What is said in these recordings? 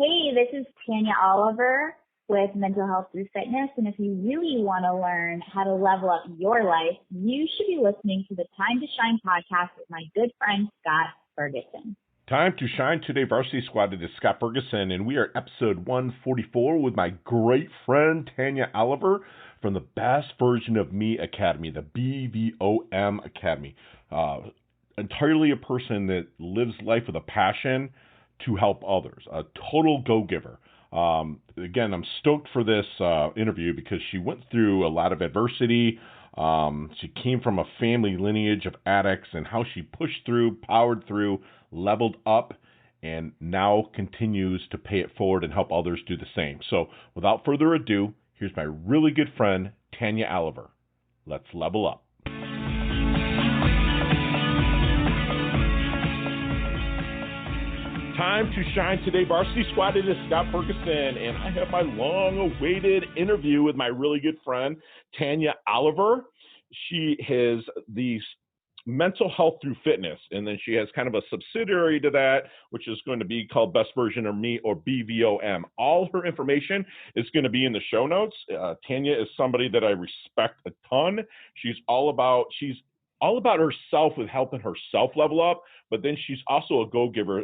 Hey, this is Tanya Oliver with Mental Health Through Fitness. And if you really want to learn how to level up your life, you should be listening to the Time to Shine podcast with my good friend, Scott Ferguson. Time to Shine today, Varsity Squad. It is Scott Ferguson, and we are episode 144 with my great friend, Tanya Oliver from the Best Version of Me Academy, the BVOM Academy. Entirely a person that lives life with a passion to help others, a total go-giver. Again, I'm stoked for this interview because she went through a lot of adversity. She came from a family lineage of addicts and how she pushed through, powered through, leveled up, and now continues to pay it forward and help others do the same. So without further ado, here's my really good friend, Tanya Oliver. Let's level up. Time to Shine today, Varsity Squad. It is Scott Ferguson, and I have my long-awaited interview with my really good friend, Tanya Oliver. She has the Mental Health Through Fitness, and then she has kind of a subsidiary to that, which is going to be called Best Version of Me, or BVOM. All her information is going to be in the show notes. Tanya is somebody that I respect a ton. She's all about herself with helping herself level up, but then she's also a go-giver.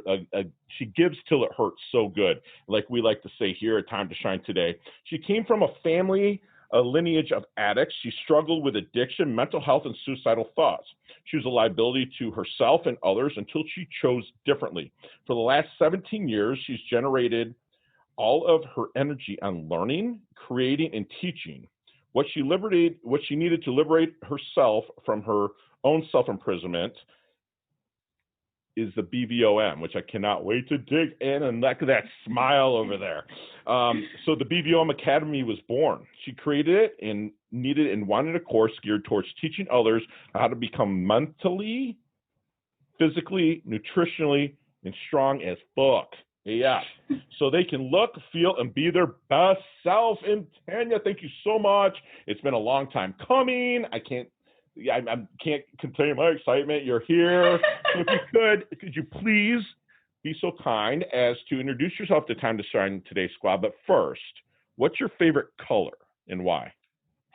She gives till it hurts so good, like we like to say here at Time to Shine today. She came from a lineage of addicts. She struggled with addiction, mental health, and suicidal thoughts. She was a liability to herself and others until she chose differently. For the last 17 years, she's generated all of her energy on learning, creating, and teaching. What she needed to liberate herself from her own self-imprisonment is the BVOM, which I cannot wait to dig in, and look at that smile over there. So the BVOM Academy was born. She created it and needed and wanted a course geared towards teaching others how to become mentally, physically, nutritionally, and strong as fuck. Yeah. So they can look, feel, and be their best self. And Tanya, thank you so much. It's been a long time coming. I can't contain my excitement. You're here. So if you could you please be so kind as to introduce yourself to Time to Shine Today Squad. But first, what's your favorite color and why?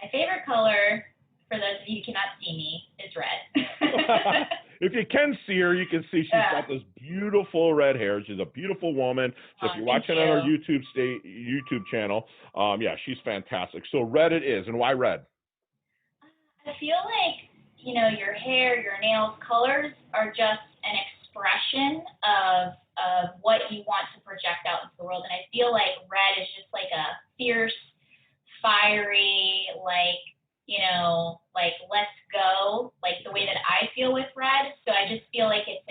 My favorite color, for those of you who cannot see me, is red. If you can see her, you can see she's got this beautiful red hair. She's a beautiful woman. So if you're watching on our YouTube channel, she's fantastic. So red it is. And why red? I feel like, your hair, your nails, colors are just an expression of what you want to project out into the world. And I feel like red is just like a fierce, fiery, let's go, like the way that I feel with red. So I just feel like it's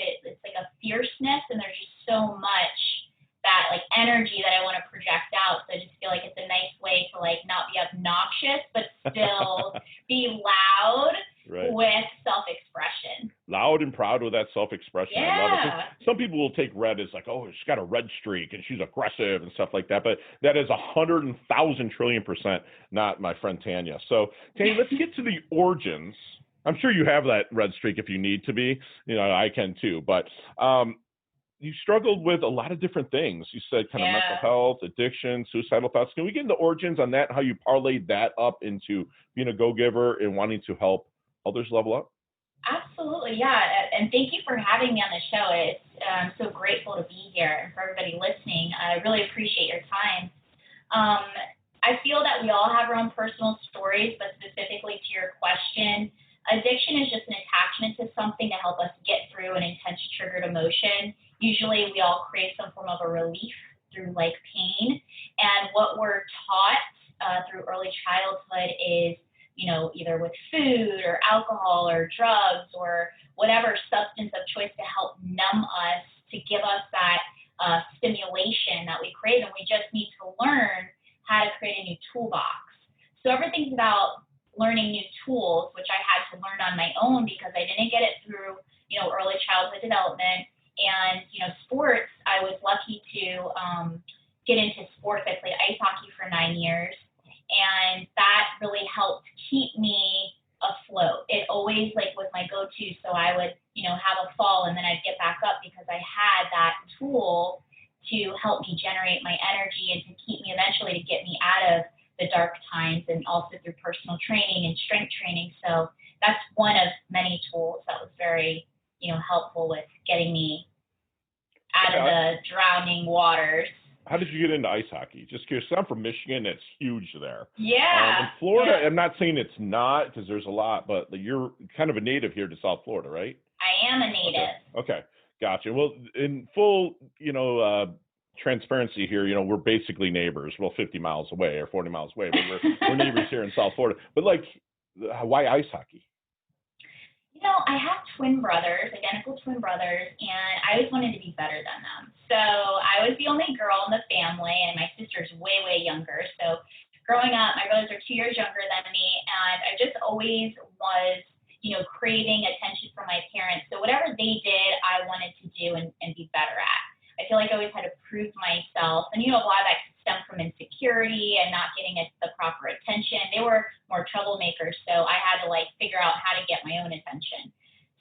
like a fierceness, and there's just so much that energy that I want to project out. So I just feel like it's a nice way to not be obnoxious, but still be loud. Right. With self-expression. Loud and proud with that self-expression. Yeah. I love it. Some people will take red as she's got a red streak and she's aggressive and stuff like that. But that is 100,000 trillion% not my friend Tanya. So, Tanya, let's get to the origins. I'm sure you have that red streak if you need to be. I can too. But you struggled with a lot of different things. You said kind of mental health, addiction, suicidal thoughts. Can we get into origins on that, how you parlayed that up into being a go-giver and wanting to help others level up? Absolutely, yeah. And thank you for having me on the show. I'm so grateful to be here, and for everybody listening. I really appreciate your time. I feel that we all have our own personal stories, but specifically to your question, addiction is just an attachment to something to help us get through an intense triggered emotion. Usually we all crave some form of a relief through pain. And what we're taught through early childhood is, either with food or alcohol or drugs or whatever substance of choice to help numb us, to give us that stimulation that we crave. And we just need to learn how to create a new toolbox. So everything's about learning new tools, which I had to learn on my own because I didn't get it through, early childhood development. And, sports, I was lucky to get into sports. I played ice hockey for 9 years. And that really helped keep me afloat. It always was my go-to. So I would, have a fall and then I'd get back up because I had that tool to help me generate my energy and to keep me eventually to get me out of the dark times, and also through personal training and strength training. So that's one of many tools that was very, helpful with getting me out of the drowning waters. How did you get into ice hockey? Just curious. I'm from Michigan. It's huge there. Yeah. In Florida, I'm not saying it's not, because there's a lot, but you're kind of a native here to South Florida, right? I am a native. Okay. Gotcha. Well, in full, transparency here, we're basically neighbors. Well, 50 miles away or 40 miles away, but we're neighbors here in South Florida. But why ice hockey? I have twin brothers, identical twin brothers, and I always wanted to be better than them. So I was the only girl in the family, and my sister's way, way younger. So growing up, my brothers are 2 years younger than me, and I just always was, craving attention from my parents. So whatever they did, I wanted to do and be better at. I feel like I always had to prove myself, and a lot of that stemmed from insecurity and not getting the proper attention. They were more troublemakers, so I had to figure out how to get my own attention.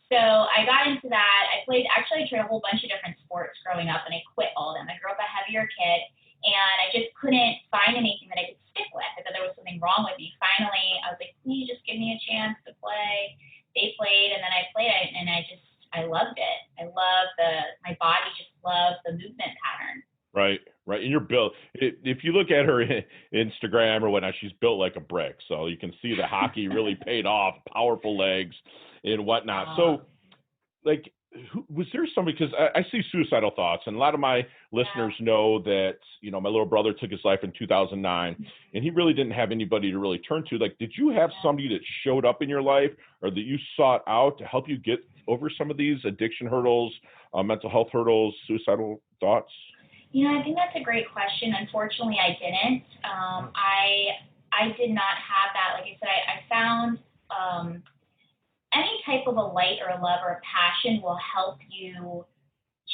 So I got into that. I tried a whole bunch of different sports growing up, and I quit all of them. I grew up a heavier kid, and I just couldn't find anything that I could stick with. I thought there was something wrong with me. Finally, I was like, please just give me a chance to play. They played, and then I played it, and I loved it. My body just loved the movement pattern. Right. And you're built, if you look at her Instagram or whatnot, she's built like a brick. So you can see the hockey really paid off, powerful legs and whatnot. So was there somebody, because I see suicidal thoughts, and a lot of my listeners know that, my little brother took his life in 2009, and he really didn't have anybody to really turn to. Did you have somebody that showed up in your life or that you sought out to help you get over some of these addiction hurdles, mental health hurdles, suicidal thoughts? I think that's a great question. Unfortunately, I didn't. I did not have that. Like I said, I found any type of a light or a love or a passion will help you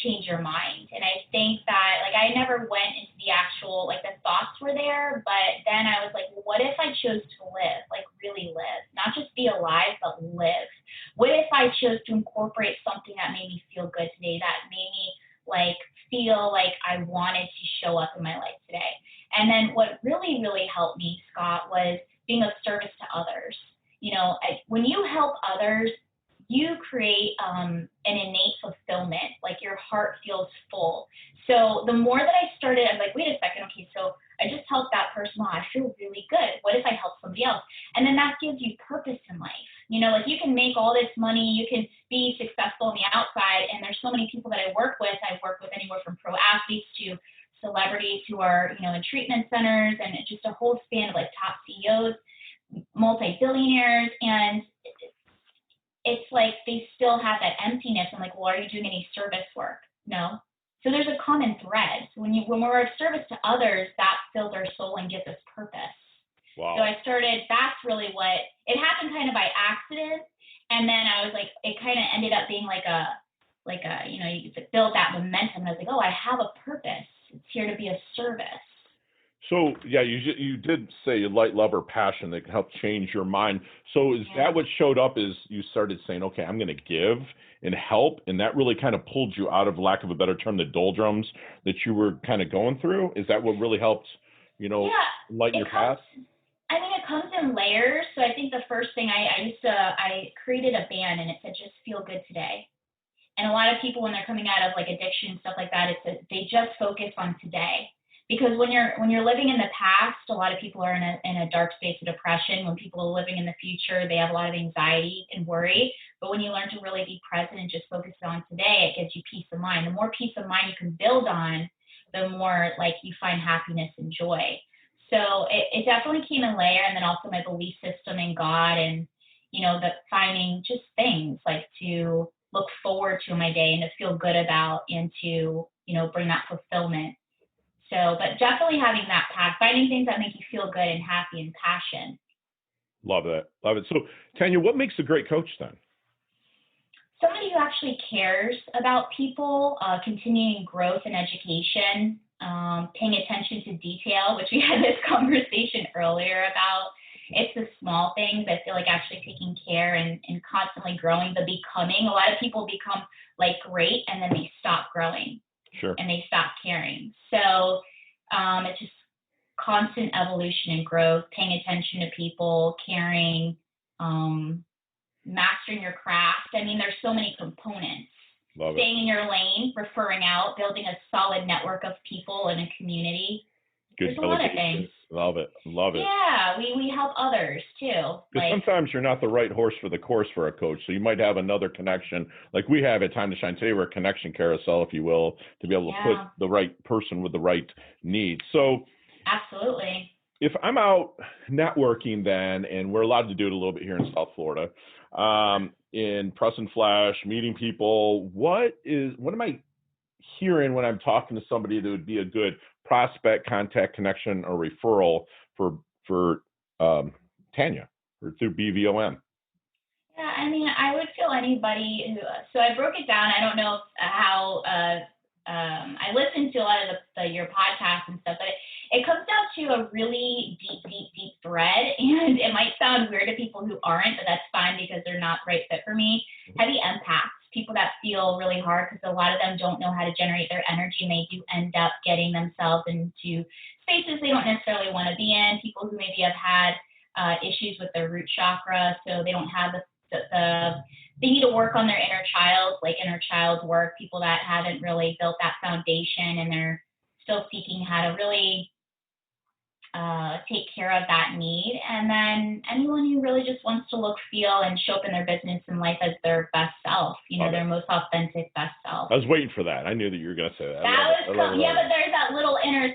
change your mind. And I think that, I never went into the actual, the thoughts were there, but then I was like, well, what if I chose to live, really live, not just be alive, but live? What if I chose to incorporate something that made me feel good today, that made me, feel like I wanted to show up in my life today? And then what really, really helped me, Scott, was being of service to others. When you help others, you create an innate fulfillment, your heart feels full. So the more that I started, I'm like, wait a second, okay, so I just helped that person, wow, I feel really good. What if I help somebody else? And then that gives you purpose in life. You can make all this money, you can be successful on the outside, and there's so many people that I work with. I work with anywhere from pro athletes to celebrities who are, in treatment centers, and it's just a whole span of top CEOs, multi-billionaires, and it's they still have that emptiness. I'm like, well, are you doing any service work? No. So there's a common thread. So when we're of service to others, that fills our soul and gives us purpose. Wow. So that's really what, it happened kind of by accident. And then I was like, it kind of ended up being you could build that momentum. And I was like, oh, I have a purpose. It's here to be of service. So, yeah, you did say a light, love, or passion that can help change your mind. So is that what showed up is you started saying, okay, I'm going to give and help, and that really kind of pulled you out of, lack of a better term, the doldrums that you were kind of going through? Is that what really helped, lighten your path? I mean, it comes in layers. So I think the first thing I created a band, and it said, just feel good today. And a lot of people, when they're coming out of addiction and stuff like that, they just focus on today. Because when you're living in the past, a lot of people are in a dark space of depression. When people are living in the future, they have a lot of anxiety and worry. But when you learn to really be present and just focus on today, it gives you peace of mind. The more peace of mind you can build on, the more you find happiness and joy. So it definitely came in layer, and then also my belief system in God, and finding just things to look forward to in my day and to feel good about, and to bring that fulfillment. So, but definitely having that path, finding things that make you feel good and happy and passion. Love it. So, Tanya, what makes a great coach then? Somebody who actually cares about people, continuing growth and education, paying attention to detail, which we had this conversation earlier about. It's the small things. I feel like actually taking care and constantly growing, the becoming. A lot of people become great, and then they stop growing. Sure. and they stop caring. So it's just constant evolution and growth, paying attention to people, caring, mastering your craft. I mean, there's so many components. Love Staying it. in your lane, referring out, building a solid network of people in a community. Good There's a lot of delegation. things. Love it. Love it. Yeah, we help others too. Because sometimes you're not the right horse for the course for a coach. So you might have another connection, like we have at Time to Shine today. We're a connection carousel, if you will, to be able to put the right person with the right needs. So absolutely. If I'm out networking then, and we're allowed to do it a little bit here in South Florida, in press and flash, meeting people, what am I hearing when I'm talking to somebody that would be a good prospect, contact, connection, or referral for Tanya or through BVOM? Yeah, I mean, I would feel anybody who. So I broke it down. I don't know how. I listened to a lot of your podcasts and stuff, but it comes down to a really deep thread, and it might sound weird to people who aren't, but that's fine because they're not the right fit for me. Heavy empaths, people that feel really hard because a lot of them don't know how to generate their energy, and they do end up getting themselves into spaces they don't necessarily want to be in. People who maybe have had issues with their root chakra, so they don't have they need to work on their inner child, like inner child work, people that haven't really built that foundation and they're still seeking how to really take care of that need. And then anyone who really just wants to look, feel, and show up in their business and life as their best self, their most authentic best self. I was waiting for that. I knew that you were going to say that. But there's that little inner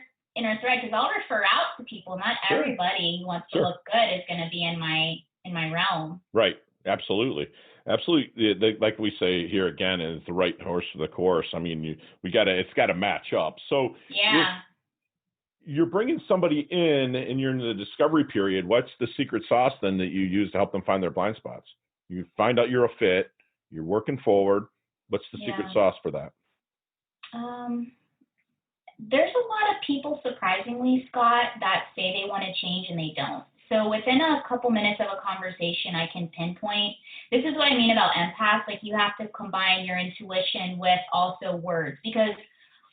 thread, because I'll refer out to people. Not everybody who wants to look good is going to be in my realm. Right. Absolutely. Like we say here again, is the right horse for the course. I mean, it's got to match up. So you're bringing somebody in and you're in the discovery period. What's the secret sauce then that you use to help them find their blind spots? You find out you're a fit, you're working forward. What's the secret sauce for that? There's a lot of people, surprisingly, Scott, that say they want to change and they don't. So within a couple minutes of a conversation, I can pinpoint. This is what I mean about empaths. Like, you have to combine your intuition with also words, because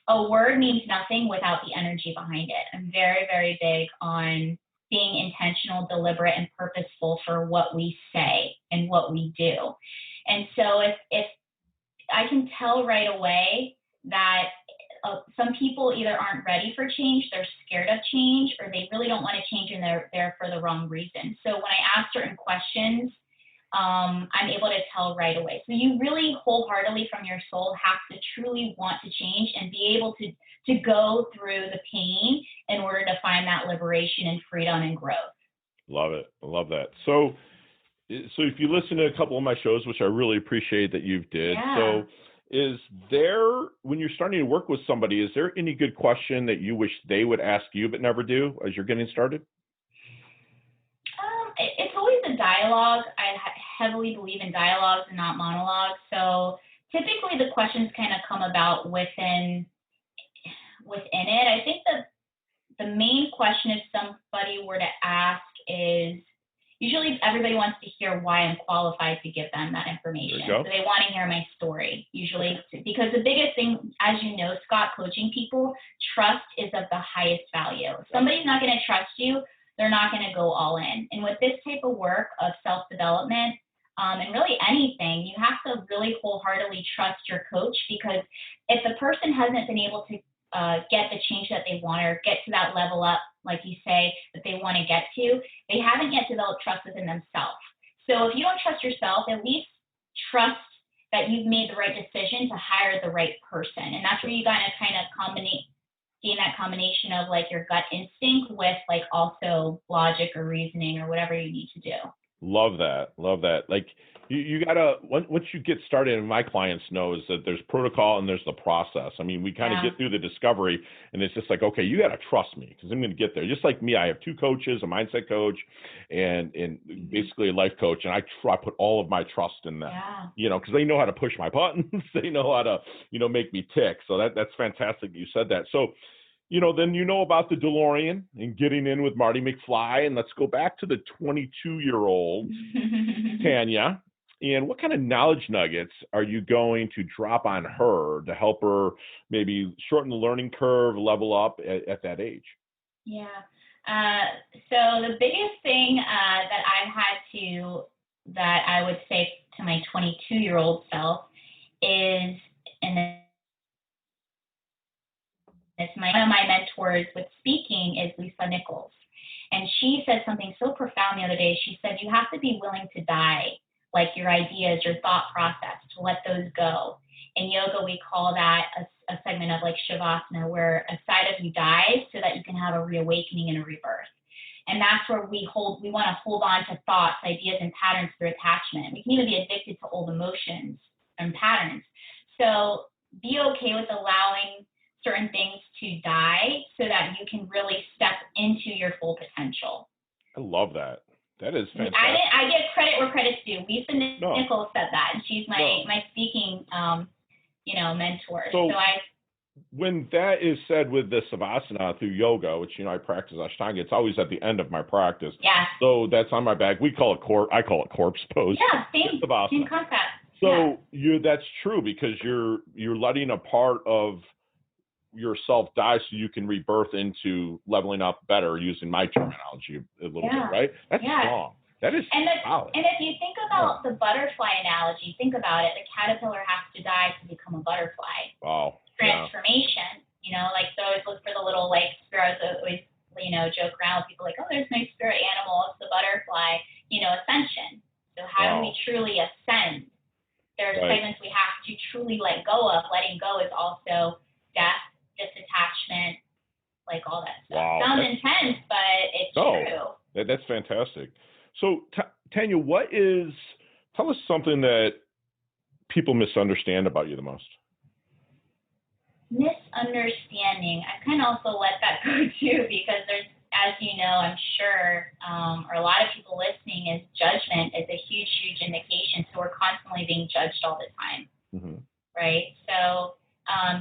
a word means nothing without the energy behind it. I'm very, very big on being intentional, deliberate, and purposeful for what we say and what we do. And so if I can tell right away that some people either aren't ready for change, they're scared of change, or they really don't want to change and they're there for the wrong reason. So when I ask certain questions, I'm able to tell right away. So you really wholeheartedly from your soul have to truly want to change and be able to go through the pain in order to find that liberation and freedom and growth. Love it. I love that. So if you listen to a couple of my shows, which I really appreciate that you've did, so is there, when you're starting to work with somebody, is there any good question that you wish they would ask you but never do as you're getting started? It's always a dialogue. I heavily believe in dialogues and not monologues. So typically the questions kind of come about within it. I think that the main question if somebody were to ask is, usually everybody wants to hear why I'm qualified to give them that information. So they want to hear my story, usually, because the biggest thing, as you know, Scott, coaching people, trust is of the highest value. If somebody's not going to trust you, they're not going to go all in. And with this type of work of self-development, and really anything, you have to really wholeheartedly trust your coach, because if the person hasn't been able to get the change that they want or get to that level up, like you say, that they want to get to, they haven't yet developed trust within themselves. So if you don't trust yourself, at least trust that you've made the right decision to hire the right person. And that's where you got to kind of gain that combination of like your gut instinct with like also logic or reasoning or whatever you need to do. Love that. Like you gotta, once you get started, and my clients know, is that there's protocol and there's the process. I mean, we kind of get through the discovery and it's just like, okay, you gotta trust me because I'm going to get there. Just like me, I have two coaches, a mindset coach and basically a life coach. And I put all of my trust in them, because they know how to push my buttons. They know how to, make me tick. So that's fantastic you said that. So, then about the DeLorean and getting in with Marty McFly. And let's go back to the 22-year-old Tanya. And what kind of knowledge nuggets are you going to drop on her to help her maybe shorten the learning curve, level up at that age? Yeah. So the biggest thing that I've had to, that I would say to my 22-year-old self is, and it's one of my mentors with speaking is Lisa Nichols. And she said something so profound the other day. She said, you have to be willing to die, like your ideas, your thought process, to let those go. In yoga, we call that a segment of like Shavasana, where a side of you dies so that you can have a reawakening and a rebirth. And that's where we want to hold on to thoughts, ideas, and patterns through attachment. We can even be addicted to old emotions and patterns. So be okay with allowing certain things to die so that you can really step into your full potential. I love that. That is fantastic. I give credit where credit's due. Lisa Nichols said that, and she's my speaking, mentor. So when that is said with the Savasana through yoga, which, I practice Ashtanga, it's always at the end of my practice. Yeah. So that's on my back. I call it corpse pose. Yeah, same concept. So that's true, because you're letting a part of yourself die so you can rebirth into leveling up better, using my terminology a little bit, right? That's strong. That is solid. And if you think about the butterfly analogy, think about it. The caterpillar has to die to become a butterfly. Wow. Transformation. So I always look for the little sparrows that always, joke around with people like, oh, there's my spirit animal, it's the butterfly, ascension. So how do we truly ascend? There are segments we have to truly let go of. Letting go is also death, disattachment, like all that stuff. Wow. Sounds intense, but it's true. That's fantastic. So, Tanya, tell us something that people misunderstand about you the most. Misunderstanding. I kind of also let that go too, because there's, as you know, I'm sure, or a lot of people listening, is judgment is a huge, huge indication. So we're constantly being judged all the time, right? So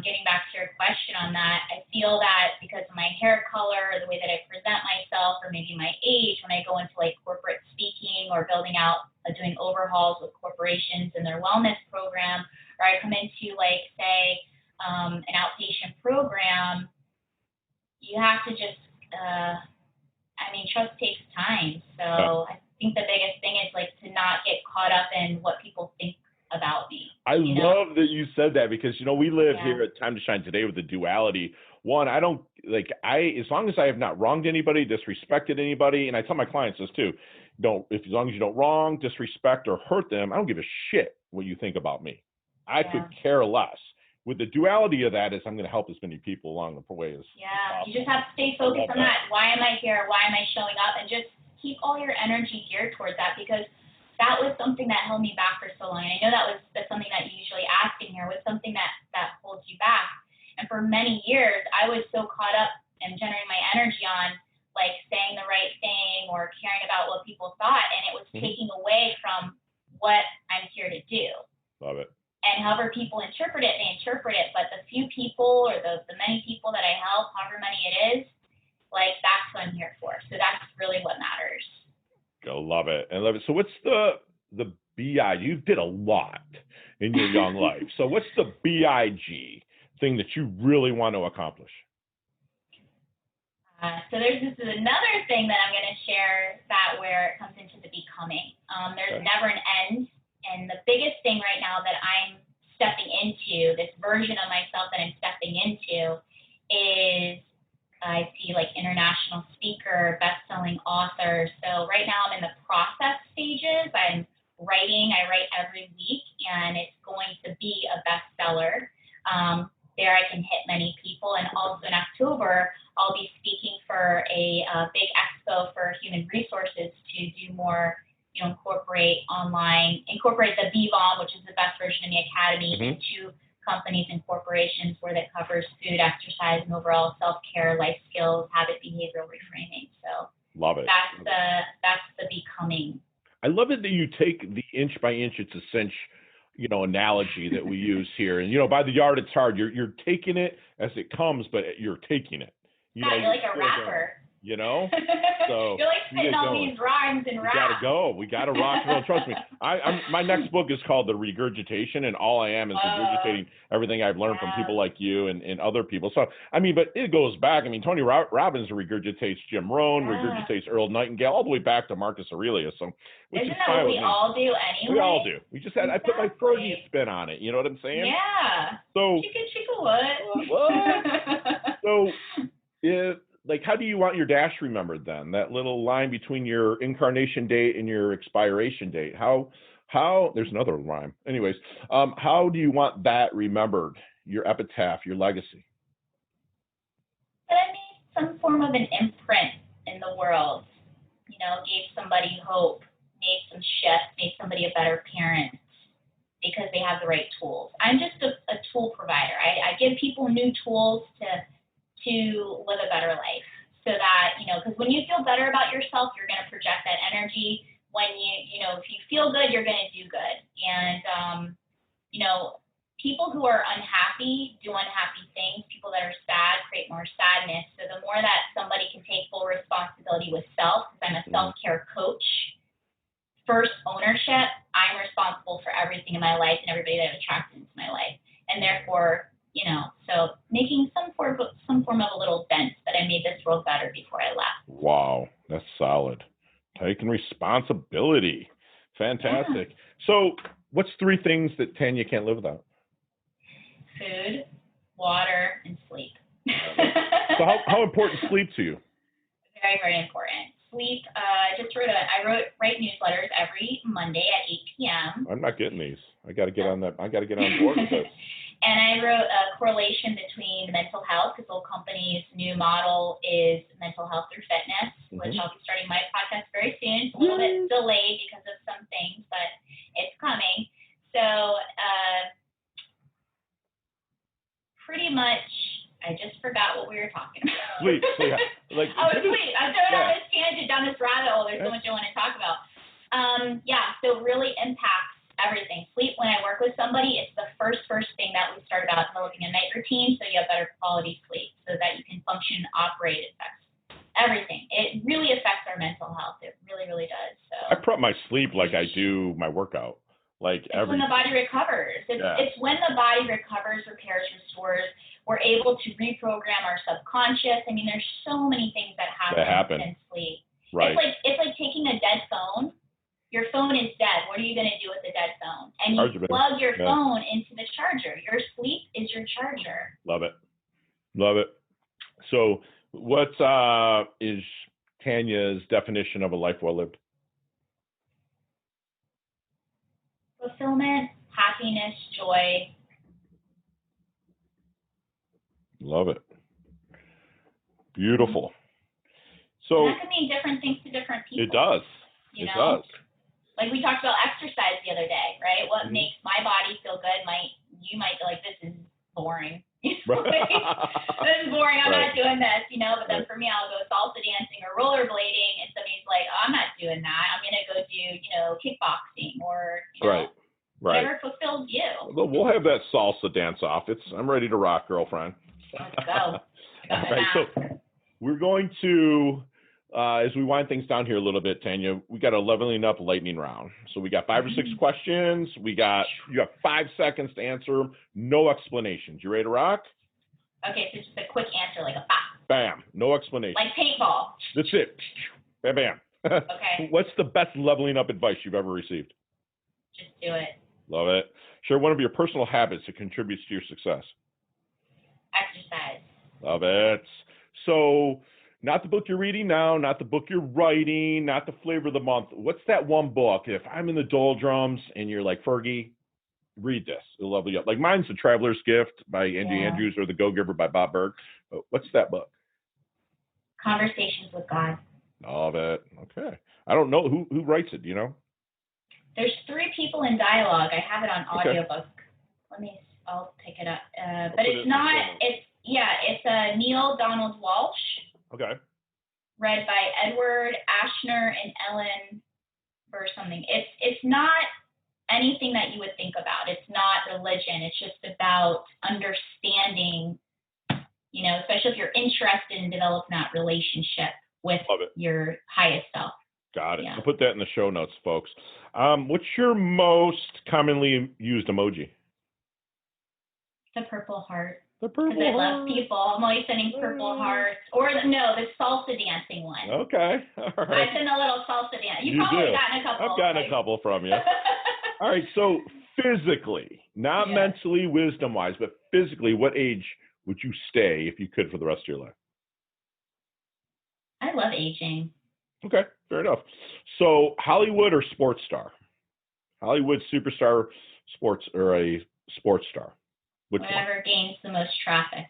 getting back to your question on that, I feel that because of my hair color, the way that I present myself, or maybe my age, when I go into corporate speaking or building out, doing overhauls with corporations and their wellness program, or I come into say an outpatient program, you have to just, trust takes time. So I think the biggest thing is to not get caught up in what people think about me. I love that you said that, because we live here at Time to Shine today with the duality. One, I don't as long as I have not wronged anybody, disrespected anybody, and I tell my clients this too, as long as you don't wrong, disrespect, or hurt them, I don't give a shit what you think about me. I could care less. With the duality of that is I'm going to help as many people along the way as possible. You just have to stay focused on that. Why am I here? Why am I showing up? And just keep all your energy geared towards that, because that was something that held me back for so long. And I know that's something that you usually ask in here. What's something that holds you back? And for many years, I was so caught up and generating my energy on saying the right thing or caring about what people thought, and it was taking away from what I'm here to do. Love it. And however people interpret it, they interpret it. But the few people or the many people that I help, however many it is, that's what I'm here for. So that's really what matters. I love it. I love it. So what's the BI? You did a lot in your young life. So what's the BIG thing that you really want to accomplish? So this is another thing that I'm going to share, that where it comes into the becoming. There's never an end. And the biggest thing right now that I'm stepping into, this version of myself that I'm stepping into, is I see international speaker, best-selling author. So right now I'm in the process stages. I'm writing. I write every week, and it's going to be a bestseller. There I can hit many people. And also in October, I'll be speaking for a big expo for human resources to do more, incorporate the BVOM, which is the best version of the academy, into companies and corporations, where that covers food, exercise, and overall self-care, life skills, habit, behavioral reframing. So love it. That's the becoming. I love it that you take the inch by inch, it's a cinch, analogy that we use here. And, by the yard, it's hard. You're taking it as it comes, but you're taking it. You're like a rapper. you know? So you're like spitting all these rhymes and raps. We gotta go. We gotta rock and roll. Trust me. My next book is called The Regurgitation, and all I am is regurgitating everything I've learned from people like you and other people. So I mean, but it goes back. I mean, Tony Robbins regurgitates Jim Rohn, regurgitates Earl Nightingale, all the way back to Marcus Aurelius. So isn't that what we all do anyway? We all do. We just had I put my Fergie spin on it. You know what I'm saying? Yeah. So chicka what? So like, how do you want your dash remembered then? That little line between your incarnation date and your expiration date. How there's another rhyme. Anyways, how do you want that remembered? Your epitaph, your legacy. That I made some form of an imprint in the world. You know, gave somebody hope, made some shifts, made somebody a better parent because they have the right tools. I'm just a tool provider. I give people new tools to live a better life, so that, you know, because when you feel better about yourself, you're going to project that energy. When you know, if you feel good, you're going to do good. And, you know, people who are unhappy do unhappy things. People that are sad create more sadness. So the more that somebody can take full responsibility with self, because I'm a self-care coach, first ownership, I'm responsible for everything in my life and everybody that I've attracted into my life. And therefore, you know, so making some form of a little dent that I made this world better before I left. Wow, that's solid. Taking responsibility. Fantastic. Yeah. So what's 3 things that Tanya can't live without? Food, water, and sleep. So how important is sleep to you? Very, very important. Sleep, I write newsletters every Monday at 8 p.m. I'm not getting these. I got to get on that. I got to get on board with this. And I wrote a correlation between mental health, because the whole company's new model is mental health through fitness, which I'll be starting my podcast very soon. It's a little bit delayed because of some things, but it's coming. So pretty much, I just forgot what we were talking about. Sleep. Sleep. Sleep. I'm going on this tangent down this rabbit hole. There's so much I want to talk about. So really impacts everything. Sleep, when I work with somebody, it's the first thing that we start about developing a night routine so you have better quality sleep so that you can function, operate. It affects everything. It really affects our mental health. It really, really does. So I prep my sleep like I do my workout. Like it's when the body recovers. It's when the body recovers, repairs, restores. We're able to reprogram our subconscious. I mean, there's so many things that happen in sleep. Right. It's like taking a dead phone. Your phone is dead. What are you going to do with the dead phone? And you plug your phone into the charger. Your sleep is your charger. Love it. Love it. So what is Tanya's definition of a life well lived? Fulfillment, happiness, joy. Love it. Beautiful. So and that can mean different things to different people. It does. It does. Like we talked about exercise the other day, right? What makes my body feel good you might be like, this is boring. This is boring. I'm not doing this, you know. But then for me, I'll go salsa dancing or rollerblading, and somebody's like, oh, I'm not doing that. I'm gonna go do, you know, kickboxing or whatever fulfills you. Well, we'll have that salsa dance off. I'm ready to rock, girlfriend. Let's go. All right, so we're going to. As we wind things down here a little bit, Tanya, we got a leveling up lightning round. So we got 5 or 6 questions. You got 5 seconds to answer them. No explanations. You ready to rock? Okay, so just a quick answer, like a bam. Bam. No explanation. Like paintball. That's it. Bam, bam. Okay. What's the best leveling up advice you've ever received? Just do it. Love it. Share one of your personal habits that contributes to your success. Exercise. Love it. So, not the book you're reading now, not the book you're writing, not the flavor of the month. What's that one book? If I'm in the doldrums and you're like, Fergie, read this. It'll level you up. Like mine's The Traveler's Gift by Angie Andrews or The Go-Giver by Bob Berg. What's that book? Conversations with God. Love it. Okay. I don't know. Who writes it? Do you know? There's 3 people in dialogue. I have it on audiobook. I'll pick it up. But it's not, it's Neil Donald Walsh. Okay. Read by Edward Ashner and Ellen or something. It's not anything that you would think about. It's not religion. It's just about understanding, you know, especially if you're interested in developing that relationship with your highest self. Got it. Yeah. I'll put that in the show notes, folks. What's your most commonly used emoji? The purple heart. The purple heart. Because I love people. I'm always sending purple hearts. Or the salsa dancing one. Okay. All right. I send a little salsa dance. You've probably gotten a couple. I've gotten a couple from you. All right. So physically, not mentally, wisdom-wise, but physically, what age would you stay if you could for the rest of your life? I love aging. Okay. Fair enough. So Hollywood or sports star? Hollywood superstar, sports, or a sports star? Whatever gains the most traffic.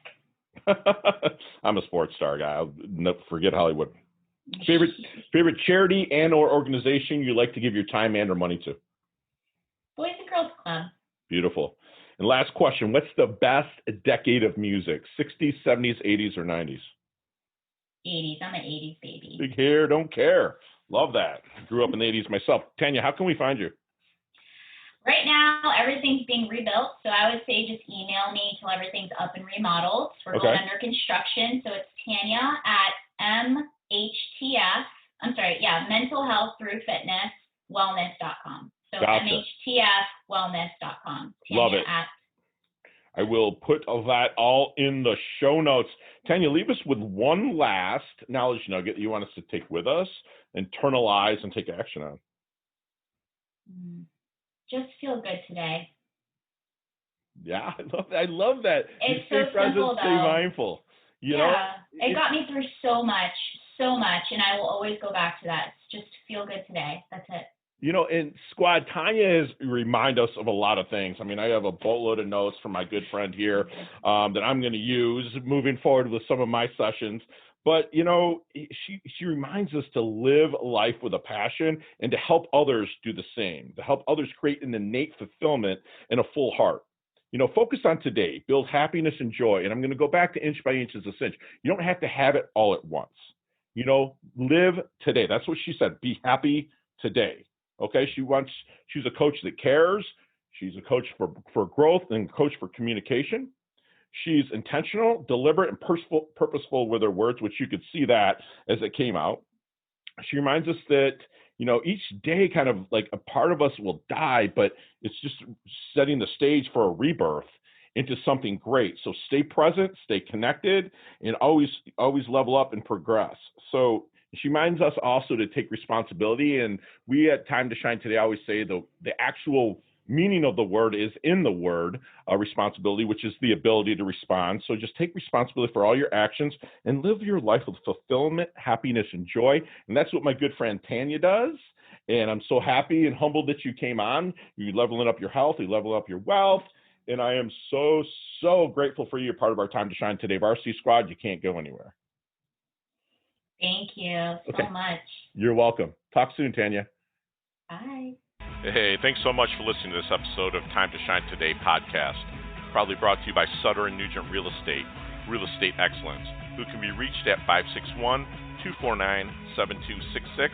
I'm a sports star guy. I'll forget Hollywood. Favorite charity and or organization you like to give your time and or money to? Boys and Girls Club. Beautiful. And last question, what's the best decade of music? 60s, 70s, 80s, or 90s? 80s. I'm an 80s baby. Big hair, don't care. Love that. Grew up in the 80s myself. Tanya, how can we find you? Right now, everything's being rebuilt, so I would say just email me till everything's up and remodeled. We're going under construction, so it's Tanya at mental health through fitness wellness.com. So mhtfwellness.com. Love it. I will put that all in the show notes. Tanya, leave us with one last knowledge nugget you want us to take with us, internalize, and take action on. Just feel good today. Yeah, I love that. It's stay so present, simple, stay mindful. You know, it got me through so much, and I will always go back to that. It's just feel good today. That's it. You know, and Squad, Tanya has remind us of a lot of things. I mean, I have a boatload of notes from my good friend here that I'm going to use moving forward with some of my sessions. But, you know, she reminds us to live life with a passion and to help others do the same, to help others create an innate fulfillment and a full heart. You know, focus on today, build happiness and joy. And I'm going to go back to inch by inch as a cinch. You don't have to have it all at once. You know, live today. That's what she said. Be happy today. Okay. She's a coach that cares. She's a coach for growth and a coach for communication. She's intentional, deliberate, and purposeful with her words, which you could see that as it came out. She reminds us that, you know, each day kind of like a part of us will die, but it's just setting the stage for a rebirth into something great. So stay present, stay connected, and always level up and progress. So she reminds us also to take responsibility. And we at Time to Shine today always say the actual meaning of the word is in the word responsibility, which is the ability to respond. So just take responsibility for all your actions and live your life with fulfillment, happiness, and joy. And that's what my good friend Tanya does. And I'm so happy and humbled that you came on. You're leveling up your health, you're leveling up your wealth. And I am so, so grateful for you. You're part of our Time to Shine today. Varsity Squad, you can't go anywhere. Thank you so much. You're welcome. Talk soon, Tanya. Bye. Hey, thanks so much for listening to this episode of Time to Shine Today podcast. Proudly brought to you by Sutter & Nugent Real Estate Excellence, who can be reached at 561-249-7266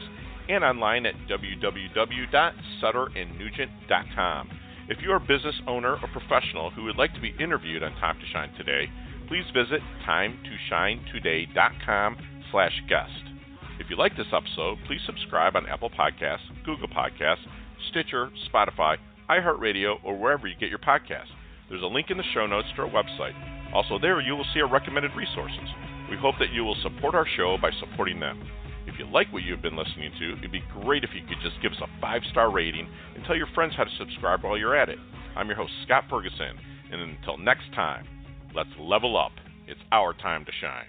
and online at www.sutterandnugent.com. If you are a business owner or professional who would like to be interviewed on Time to Shine Today, please visit timetoshinetoday.com/guest. If you like this episode, please subscribe on Apple Podcasts, Google Podcasts, Stitcher, Spotify, iHeartRadio, or wherever you get your podcasts. There's a link in the show notes to our website. Also there, you will see our recommended resources. We hope that you will support our show by supporting them. If you like what you've been listening to, it'd be great if you could just give us a 5-star rating and tell your friends how to subscribe while you're at it. I'm your host, Scott Ferguson, and until next time, let's level up. It's our time to shine.